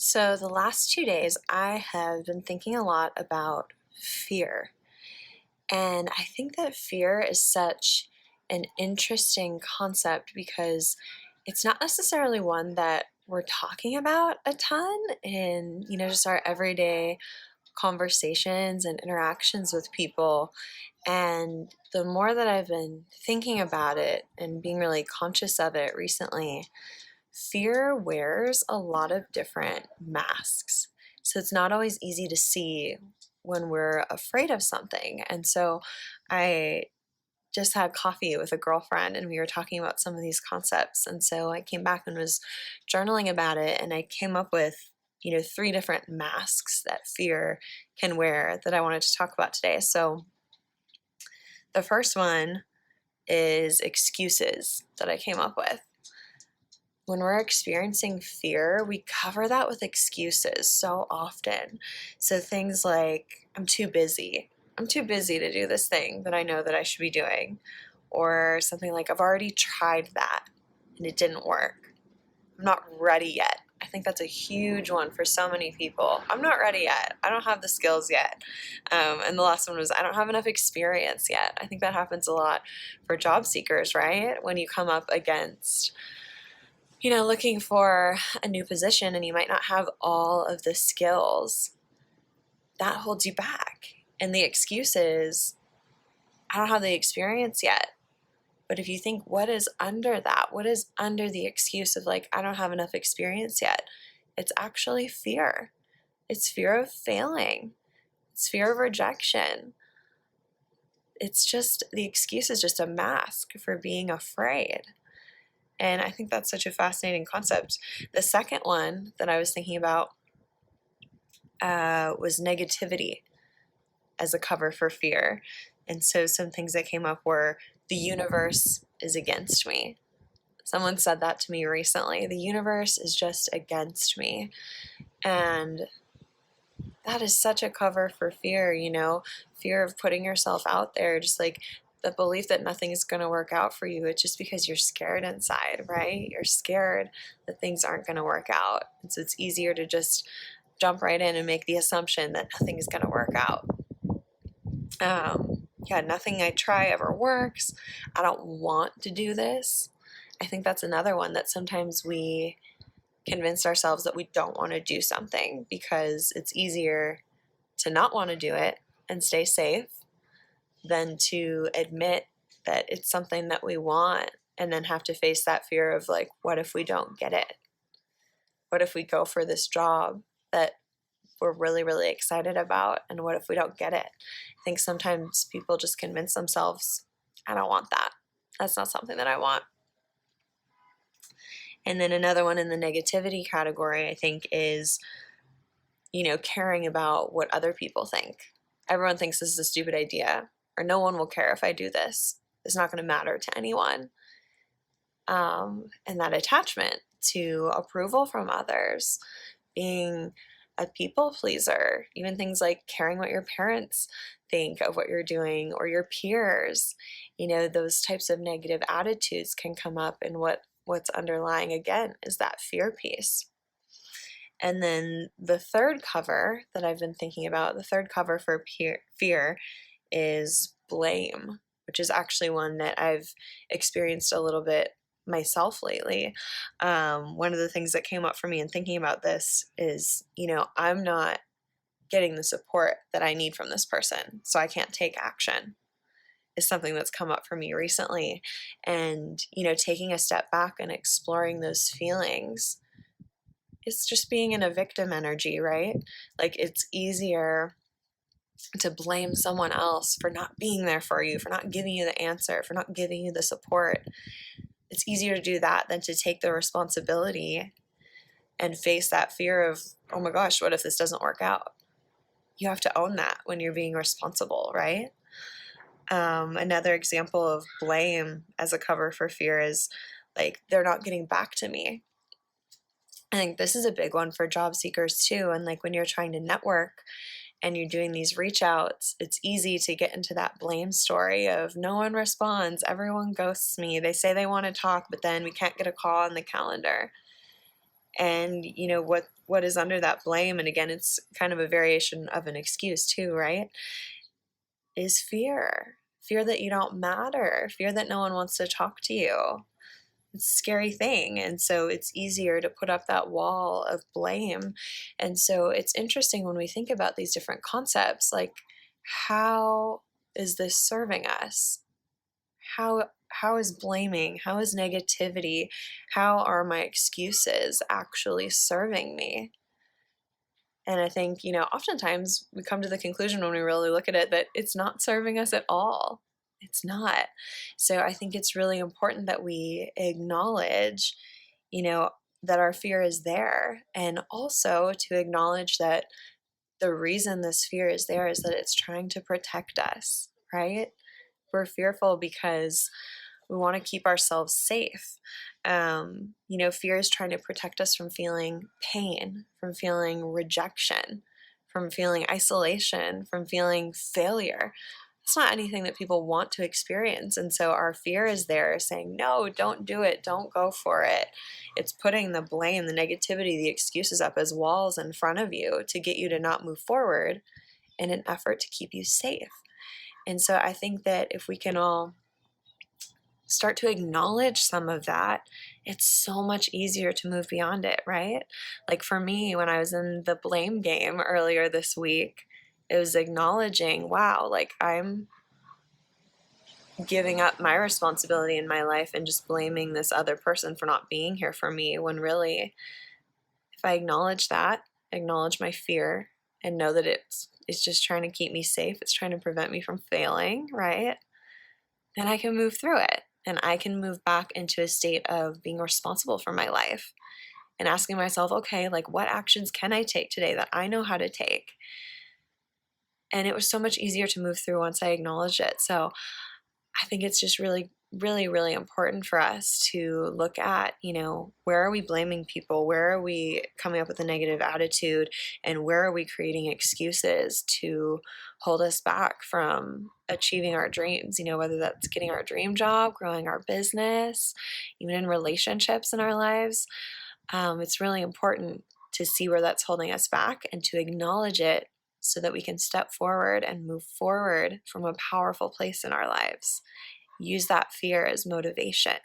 So, the last 2 days, I have been thinking a lot about fear. And I think that fear is such an interesting concept because it's not necessarily one that we're talking about a ton in, just our everyday conversations and interactions with people. And the more that I've been thinking about it and being really conscious of it recently, fear wears a lot of different masks. So it's not always easy to see when we're afraid of something. And so I just had coffee with a girlfriend and we were talking about some of these concepts. And so I came back and was journaling about it and I came up with, three different masks that fear can wear that I wanted to talk about today. So the first one is excuses that I came up with. When we're experiencing fear, we cover that with excuses so often. So things like, I'm too busy. I'm too busy to do this thing that I know that I should be doing. Or something like, I've already tried that and it didn't work. I'm not ready yet. I think that's a huge one for so many people. I'm not ready yet. I don't have the skills yet. And the last one was, I don't have enough experience yet. I think that happens a lot for job seekers, right? When you come up against looking for a new position and you might not have all of the skills, that holds you back. And the excuse is, I don't have the experience yet. But if you think, what is under that? What is under the excuse of I don't have enough experience yet? It's actually fear. It's fear of failing. It's fear of rejection. It's just, the excuse is just a mask for being afraid. And I think that's such a fascinating concept. The second one that I was thinking about was negativity as a cover for fear. And so some things that came up were, the universe is against me. Someone said that to me recently. The universe is just against me. And that is such a cover for fear, fear of putting yourself out there, just the belief that nothing is going to work out for you. It's just because you're scared inside, right? You're scared that things aren't going to work out. And so it's easier to just jump right in and make the assumption that nothing is going to work out. Nothing I try ever works. I don't want to do this. I think that's another one that sometimes we convince ourselves that we don't want to do something because it's easier to not want to do it and stay safe than to admit that it's something that we want and then have to face that fear of what if we don't get it? What if we go for this job that we're really, really excited about, and what if we don't get it? I think sometimes people just convince themselves, I don't want that. That's not something that I want. And then another one in the negativity category, I think, is, caring about what other people think. Everyone thinks this is a stupid idea, or no one will care if I do this. It's not going to matter to anyone. And that attachment to approval from others, being a people pleaser, even things like caring what your parents think of what you're doing or your peers, those types of negative attitudes can come up, and what's underlying again is that fear piece. And then the third cover that I've been thinking about, the third cover for fear is blame, which is actually one that I've experienced a little bit myself lately. One of the things that came up for me in thinking about this is, I'm not getting the support that I need from this person, so I can't take action, is something that's come up for me recently. And, taking a step back and exploring those feelings, it's just being in a victim energy, right? It's easier to blame someone else for not being there for you, for not giving you the answer, for not giving you the support. It's easier to do that than to take the responsibility and face that fear of, oh my gosh, what if this doesn't work out? You have to own that when you're being responsible, right? Another example of blame as a cover for fear is they're not getting back to me. I think this is a big one for job seekers too. And when you're trying to network and you're doing these reach outs, it's easy to get into that blame story of no one responds, everyone ghosts me, they say they want to talk, but then we can't get a call on the calendar. And what is under that blame, and again, it's kind of a variation of an excuse too, right? Is fear. Fear that you don't matter, fear that no one wants to talk to you. It's a scary thing. And so it's easier to put up that wall of blame. And so it's interesting when we think about these different concepts, like, how is this serving us? How is blaming, how is negativity, how are my excuses actually serving me? And I think, oftentimes we come to the conclusion when we really look at it that it's not serving us at all. It's not. So I think it's really important that we acknowledge, you know, that our fear is there, and also to acknowledge that the reason this fear is there is that it's trying to protect us, right? We're fearful because we want to keep ourselves safe. Fear is trying to protect us from feeling pain, from feeling rejection, from feeling isolation, from feeling failure. It's not anything that people want to experience. And so our fear is there saying, no, don't do it, don't go for it. It's putting the blame, the negativity, the excuses up as walls in front of you to get you to not move forward in an effort to keep you safe. And so I think that if we can all start to acknowledge some of that, it's so much easier to move beyond it, right? Like for me, when I was in the blame game earlier this week, it was acknowledging, wow, like I'm giving up my responsibility in my life and just blaming this other person for not being here for me, when really, if I acknowledge that, acknowledge my fear, and know that it's just trying to keep me safe, it's trying to prevent me from failing, right? Then I can move through it, and I can move back into a state of being responsible for my life and asking myself, okay, like what actions can I take today that I know how to take? And it was so much easier to move through once I acknowledged it. So I think it's just really, really, really important for us to look at, where are we blaming people? Where are we coming up with a negative attitude? And where are we creating excuses to hold us back from achieving our dreams? Whether that's getting our dream job, growing our business, even in relationships in our lives. It's really important to see where that's holding us back and to acknowledge it so that we can step forward and move forward from a powerful place in our lives. Use that fear as motivation.